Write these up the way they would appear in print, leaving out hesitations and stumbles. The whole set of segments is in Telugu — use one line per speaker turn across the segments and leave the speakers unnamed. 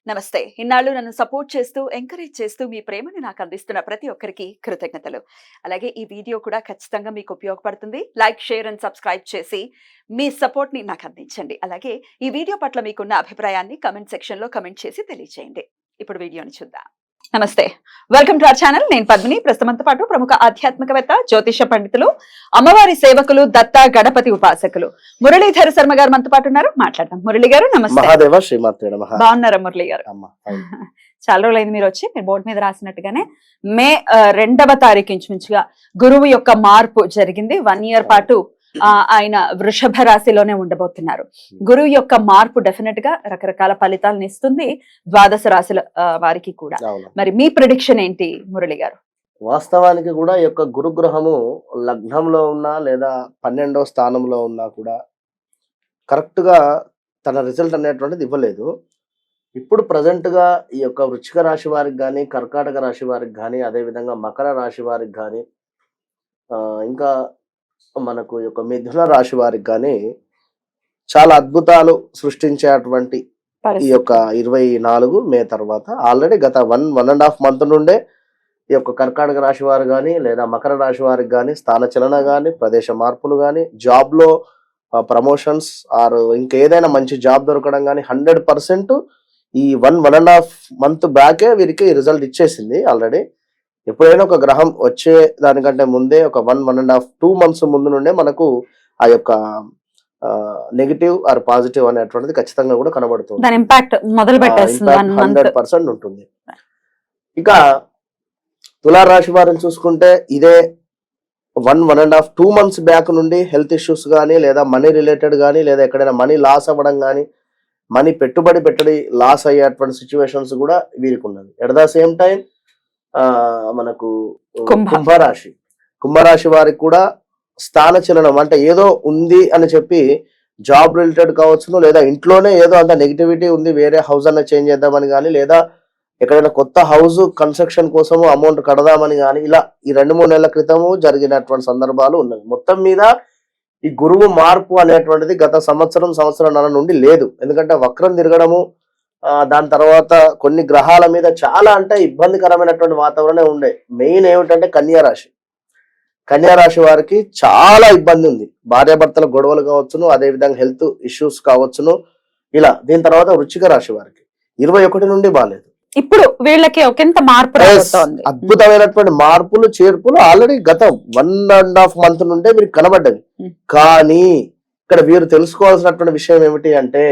నమస్తే. ఇన్నాళ్ళు నన్ను సపోర్ట్ చేస్తూ, ఎంకరేజ్ చేస్తూ మీ ప్రేమని నాకు అందిస్తున్న ప్రతి ఒక్కరికి కృతజ్ఞతలు. అలాగే ఈ వీడియో కూడా ఖచ్చితంగా మీకు ఉపయోగపడుతుంది. లైక్, షేర్ అండ్ సబ్స్క్రైబ్ చేసి మీ సపోర్ట్‌ని నాకు అందించండి. అలాగే ఈ వీడియో పట్ల మీకున్న అభిప్రాయాన్ని కామెంట్ సెక్షన్‌లో కామెంట్ చేసి తెలియజేయండి. ఇప్పుడు వీడియోని చూద్దాం. నమస్తే. Welcome to our channel. నేను పద్మిని. ప్రస్తుతంతో పాటు ప్రముఖ ఆధ్యాత్మికవేత్త, జ్యోతిష పండితులు, అమ్మవారి సేవకులు, దత్త గణపతి ఉపాసకులు మురళీధర శర్మ గారు మనతో పాటు ఉన్నారు. మాట్లాడదాం. మురళి గారు నమస్తే.
మహాదేవ శ్రీమాత్రే నమః.
బాగున్నారా మురళి గారు? చాలా రోజులైంది మీరు వచ్చి. మీరు బోర్డు మీద రాసినట్టుగానే మే 2వ తారీఖు ఇంచుమించుగా గురువు యొక్క మార్పు జరిగింది. 1 ఇయర్ పాటు ఆయన వృషభ రాశిలోనే ఉండబోతున్నారు. గురువు యొక్క మార్పు డెఫినెట్ గా రకరకాల ఫలితాలను ఇస్తుంది ద్వాదశ రాశుల వారికి కూడా. మరి మీ ప్రిడిక్షన్ ఏంటి మురళి గారు?
వాస్తవానికి కూడా ఈ యొక్క గురుగ్రహము లగ్నంలో ఉన్నా లేదా 12వ స్థానంలో ఉన్నా కూడా కరెక్ట్ గా తన రిజల్ట్ అనేటువంటిది ఇవ్వలేదు. ఇప్పుడు ప్రజెంట్ గా ఈ యొక్క వృశ్చిక రాశి వారికి కానీ, కర్కాటక రాశి వారికి కానీ, అదే విధంగా మకర రాశి వారికి కానీ, ఇంకా మనకు ఈ యొక్క మిథున రాశి వారికి కానీ చాలా అద్భుతాలు సృష్టించేటువంటి ఈ యొక్క 24 మే తర్వాత ఆల్రెడీ గత 1.5 మంత్ నుండే ఈ యొక్క కర్కాటక రాశి వారు కానీ లేదా మకర రాశి వారికి కానీ స్థానచలన కానీ, ప్రదేశ మార్పులు కానీ, జాబ్ లో ప్రమోషన్స్ ఆర్ ఇంకేదైనా మంచి జాబ్ దొరకడం కానీ 100% ఈ 1.5 మంత్ బ్యాకే వీరికి రిజల్ట్ ఇచ్చేసింది ఆల్రెడీ. ఎప్పుడైనా ఒక గ్రహం వచ్చే దానికంటే ముందే ఒక 1.5 2 మంత్స్ ముందు నుండే మనకు ఆ యొక్క నెగిటివ్ ఆర్ పాజిటివ్ అనేటువంటిది ఖచ్చితంగా కూడా కనబడుతుంది.
దాని ఇంపాక్ట్ మొదలు పెట్టేస్తుంది.
100% ఉంటుంది. ఇక తులారాశి వారిని చూసుకుంటే ఇదే 1.5 2 మంత్స్ బ్యాక్ నుండి హెల్త్ ఇష్యూస్ కానీ లేదా మనీ రిలేటెడ్ కానీ లేదా ఎక్కడైనా మనీ లాస్ అవ్వడం కానీ, మనీ పెట్టుబడి లాస్ అయ్యేటువంటి సిచ్యువేషన్స్ కూడా వీరికి ఉన్నది. ఎట్ ద సేమ్ టైం మనకు కుంభరాశి వారికి కూడా స్థానచలనం అంటే ఏదో ఉంది అని చెప్పి జాబ్ రిలేటెడ్ కావచ్చును, లేదా ఇంట్లోనే ఏదో అంత నెగిటివిటీ ఉంది, వేరే హౌస్ అన్న చేంజ్ చేద్దామని కానీ, లేదా ఎక్కడైనా కొత్త హౌస్ కన్స్ట్రక్షన్ కోసము అమౌంట్ కడదామని కానీ, ఇలా ఈ 2-3 నెలల క్రితము జరిగినటువంటి సందర్భాలు ఉన్నాయి. మొత్తం మీద ఈ గురువు మార్పు అనేటువంటిది గత సంవత్సరంన్నర నుండి లేదు. ఎందుకంటే వక్రం తిరగడము, దాని తర్వాత కొన్ని గ్రహాల మీద చాలా అంటే ఇబ్బందికరమైనటువంటి వాతావరణం ఉండే. మెయిన్ ఏమిటంటే కన్యారాశి వారికి చాలా ఇబ్బంది ఉంది. భార్యాభర్తల గొడవలు కావచ్చును, అదే విధంగా హెల్త్ ఇష్యూస్ కావచ్చును, ఇలా. దీని తర్వాత వృశ్చిక రాశి వారికి 21 నుండి బాలేదు.
ఇప్పుడు వీళ్ళకి ఒకంత మార్పు రాబోతోంది.
అద్భుతమైనటువంటి మార్పులు చేర్పులు ఆల్రెడీ గత 1.5 మంత్ నుండే వీరికి కనబడ్డది. కానీ ఇక్కడ వీరు తెలుసుకోవాల్సినటువంటి విషయం ఏమిటి అంటే,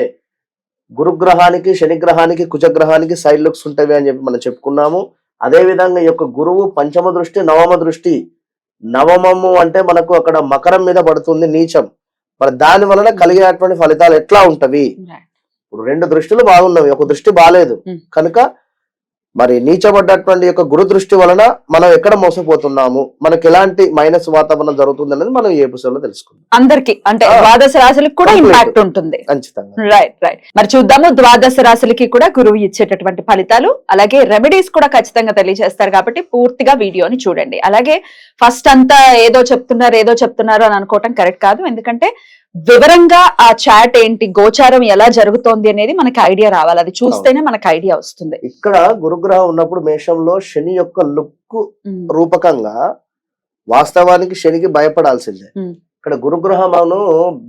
గురుగ్రహానికి, శనిగ్రహానికి, కుజగ్రహానికి సైడ్ లుక్స్ ఉంటాయి అని చెప్పి మనం చెప్పుకున్నాము. అదే విధంగా ఈ యొక్క గురువు పంచమ దృష్టి, నవమ దృష్టి. నవమము అంటే మనకు అక్కడ మకరం మీద పడుతుంది, నీచం. మరి దాని వలన కలిగేటువంటి ఫలితాలు ఎట్లా ఉంటవి? ఇప్పుడు 2 దృష్టిలు బాగున్నవి, ఒక దృష్టి బాలేదు కనుక మరి నీచబడ్డటువంటి యొక్క గురు దృష్టి వలన మనం ఎక్కడ మోసపోతున్నాము, మనకి ఎలాంటి మైనస్ వాతావరణం జరుగుతుంది అనేది మనం ఈ ఎపిసోడ్ లో తెలుసుకుందాం.
అందరికి అంటే ద్వాదశ రాశులకు కూడా ఇంపాక్ట్ ఉంటుంది.
ఖచ్చితంగా.
రైట్. మరి చూద్దాము ద్వాదశ రాశులకి కూడా గురువు ఇచ్చేటటువంటి ఫలితాలు, అలాగే రెమెడీస్ కూడా ఖచ్చితంగా తెలియజేస్తారు. కాబట్టి పూర్తిగా వీడియోని చూడండి. అలాగే ఫస్ట్ అంతా ఏదో చెప్తున్నారు అని అనుకోవటం కరెక్ట్ కాదు. ఎందుకంటే వివరంగా ఆ చాట్ ఏంటి, గోచారం ఎలా జరుగుతోంది అనేది మనకి ఐడియా రావాలి. అది చూస్తేనే మనకి ఐడియా వస్తుంది.
ఇక్కడ గురుగ్రహం ఉన్నప్పుడు మేషంలో శని యొక్క లుక్ రూపకంగా వాస్తవానికి శనికి భయపడాల్సిందే. ఇక్కడ గురుగ్రహమును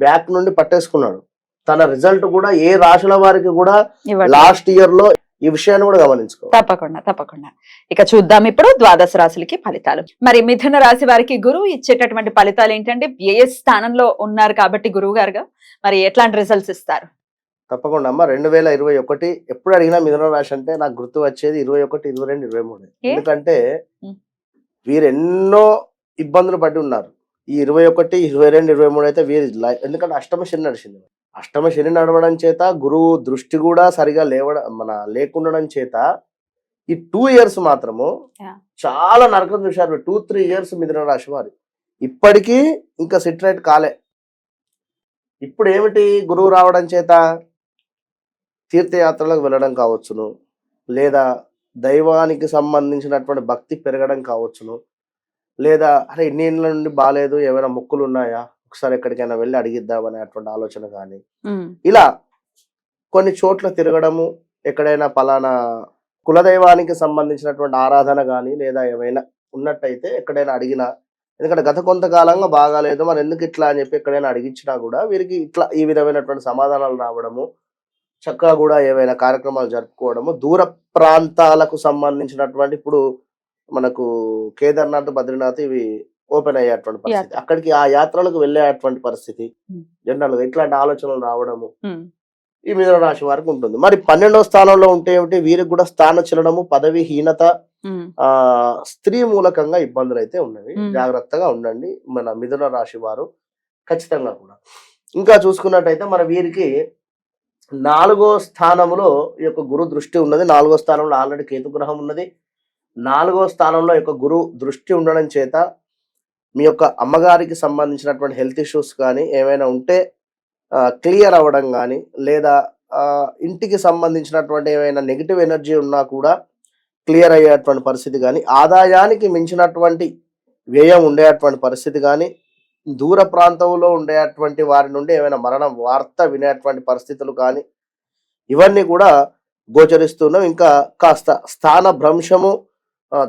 బ్యాక్ నుండి పట్టేసుకున్నాడు. తన రిజల్ట్ కూడా ఏ రాశుల వారికి కూడా లాస్ట్ ఇయర్ లో ఈ విషయాన్ని కూడా గమనించుకో.
తప్పకుండా. ఇక చూద్దాం ఇప్పుడు ద్వాదశ రాశులకి ఫలితాలు. మరి మిథున రాశి వారికి గురువు ఇచ్చేటటువంటి ఫలితాలు ఏంటంటే, ఏ స్థానంలో ఉన్నారు కాబట్టి గురువు గారుగా మరి ఎట్లాంటి రిజల్ట్స్ ఇస్తారు?
తప్పకుండా అమ్మ. 2021 ఎప్పుడు అడిగినా మిథున రాశి అంటే నాకు గుర్తు వచ్చేది 21, 22, 23. ఎందుకంటే వీరు ఎన్నో ఇబ్బందులు పడి ఉన్నారు. ఈ 21, 22, 23 అయితే వీరి ఎందుకంటే అష్టమ శని నడిచింది. అష్టమ శని నడవడం చేత గురువు దృష్టి కూడా సరిగా లేకుండడం చేత ఈ 2 ఇయర్స్ మాత్రము చాలా నరకం చూశారు. 2-3 ఇయర్స్ మిథున రాశి వారు ఇప్పటికీ ఇంకా సిట్రేట్ కాలే. ఇప్పుడు ఏమిటి, గురువు రావడం చేత తీర్థయాత్రలకు వెళ్ళడం కావచ్చును, లేదా దైవానికి సంబంధించినటువంటి భక్తి పెరగడం కావచ్చును, లేదా అరే ఇన్ని ఏళ్ళ నుండి బాగాలేదు, ఏమైనా మొక్కులు ఉన్నాయా, ఒకసారి ఎక్కడికైనా వెళ్ళి అడిగిద్దాం అనేటువంటి ఆలోచన కానీ, ఇలా కొన్ని చోట్ల తిరగడము, ఎక్కడైనా పలానా కులదైవానికి సంబంధించినటువంటి ఆరాధన కానీ లేదా ఏమైనా ఉన్నట్టయితే ఎక్కడైనా అడిగినా, ఎందుకంటే గత కొంతకాలంగా బాగాలేదు మరి ఎందుకు ఇట్లా అని చెప్పి ఎక్కడైనా అడిగించినా కూడా వీరికి ఇట్లా ఈ విధమైనటువంటి సమాధానాలు రావడము, చక్కగా కూడా ఏవైనా కార్యక్రమాలు జరుపుకోవడము, దూర ప్రాంతాలకు సంబంధించినటువంటి ఇప్పుడు మనకు కేదార్నాథ్, బద్రీనాథ్ ఇవి ఓపెన్ అయ్యేటువంటి పరిస్థితి.
యాత్ర.
అక్కడికి ఆ యాత్రలకు వెళ్ళేటువంటి పరిస్థితి
ఉమ్.
జనరల్‌గా ఇట్లాంటి ఆలోచనలు రావడము
ఉమ్.
ఈ మిథున రాశి వారికి ఉంటుంది. మరి 12వ స్థానంలో ఉంటే ఏమిటి వీరికి కూడా స్థానచలనము, పదవీహీనత,
ఉమ్.
స్త్రీ మూలకంగా ఇబ్బందులైతే ఉన్నవి.
ఉమ్.
జాగ్రత్తగా ఉండండి మన మిథున రాశి వారు ఖచ్చితంగా కూడా. ఇంకా చూసుకున్నట్టయితే మన వీరికి 4వ స్థానంలో ఈ యొక్క గురు దృష్టి ఉన్నది. 4వ స్థానంలో ఆల్రెడీ కేతు గ్రహం ఉన్నది. 4వ స్థానంలో యొక్క గురు దృష్టి ఉండడం చేత మీ యొక్క అమ్మగారికి సంబంధించినటువంటి హెల్త్ ఇష్యూస్ కానీ ఏమైనా ఉంటే క్లియర్ అవ్వడం కానీ, లేదా ఇంటికి సంబంధించినటువంటి ఏమైనా నెగిటివ్ ఎనర్జీ ఉన్నా కూడా క్లియర్ అయ్యేటువంటి పరిస్థితి కానీ, ఆదాయానికి మించినటువంటి వ్యయం ఉండేటువంటి పరిస్థితి కానీ, దూర ప్రాంతంలో ఉండేటువంటి వారి నుండి ఏమైనా మరణం వార్త వినేటువంటి పరిస్థితులు కానీ ఇవన్నీ కూడా గోచరిస్తున్నాం. ఇంకా కాస్త స్థాన భ్రంశము,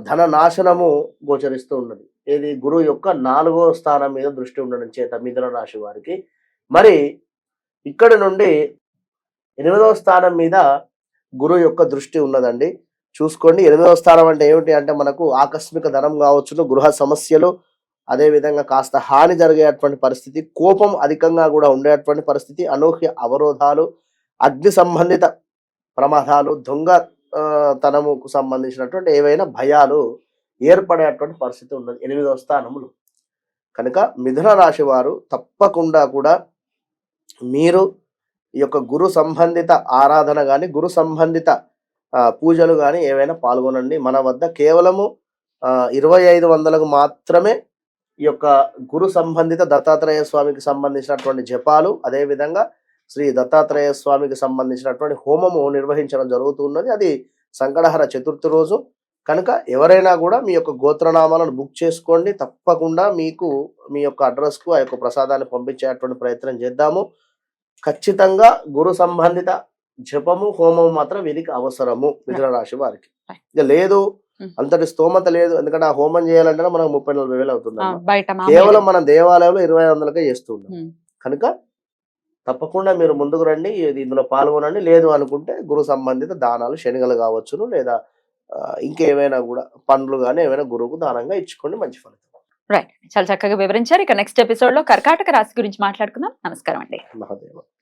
ధన నాశనము గోచరిస్తూ ఉన్నది. ఇది గురువు యొక్క 4వ స్థానం మీద దృష్టి ఉండడం చేత మిథున రాశి వారికి. మరి ఇక్కడ నుండి 8వ స్థానం మీద గురువు యొక్క దృష్టి ఉన్నదండి. చూసుకోండి 8వ స్థానం అంటే ఏమిటి అంటే మనకు ఆకస్మిక ధనం కావచ్చును, గృహ సమస్యలు, అదేవిధంగా కాస్త హాని జరిగేటువంటి పరిస్థితి, కోపం అధికంగా కూడా ఉండేటువంటి పరిస్థితి, అనూహ్య అవరోధాలు, అగ్ని సంబంధిత ప్రమాదాలు, దొంగ తనముకు సంబంధించినటువంటి ఏవైనా భయాలు ఏర్పడేటువంటి పరిస్థితి ఉన్నది 8వ స్థానములు. కనుక మిథున రాశి వారు తప్పకుండా కూడా మీరు ఈ యొక్క గురు సంబంధిత ఆరాధన కానీ, గురు సంబంధిత పూజలు కానీ ఏవైనా పాల్గొనండి. మన వద్ద కేవలము 2500కు మాత్రమే ఈ యొక్క గురు సంబంధిత దత్తాత్రేయ స్వామికి సంబంధించినటువంటి జపాలు, అదేవిధంగా శ్రీ దత్తాత్రేయ స్వామికి సంబంధించినటువంటి హోమము నిర్వహించడం జరుగుతున్నది. అది సంకటహర చతుర్థి రోజు. కనుక ఎవరైనా కూడా మీ యొక్క గోత్రనామాలను బుక్ చేసుకోండి. తప్పకుండా మీకు మీ యొక్క అడ్రస్కు ఆ యొక్క ప్రసాదాన్ని పంపించేటువంటి ప్రయత్నం చేద్దాము. ఖచ్చితంగా గురు సంబంధిత జపము, హోమము మాత్రం వీరికి అవసరము మిథున రాశి వారికి. ఇక లేదు అంతటి స్తోమత లేదు, ఎందుకంటే ఆ హోమం చేయాలంటే మనకు 30-40 వేలు అవుతుంది. కేవలం మన దేవాలయంలో 2500కే చేస్తున్నాం. కనుక తప్పకుండా మీరు ముందుకు రండి, ఇందులో పాల్గొనండి. లేదు అనుకుంటే గురు సంబంధిత దానాలు, శనిగలు కావచ్చును, లేదా ఇంకేమైనా కూడా పండ్లు కానీ ఏమైనా గురువుకు దానంగా ఇచ్చుకోండి, మంచి ఫలితం.
రైట్, చాలా చక్కగా వివరించారు. ఇక నెక్స్ట్ ఎపిసోడ్ లో కర్కాటక రాశి గురించి మాట్లాడుకుందాం. నమస్కారం అండి.
మహాదేవ.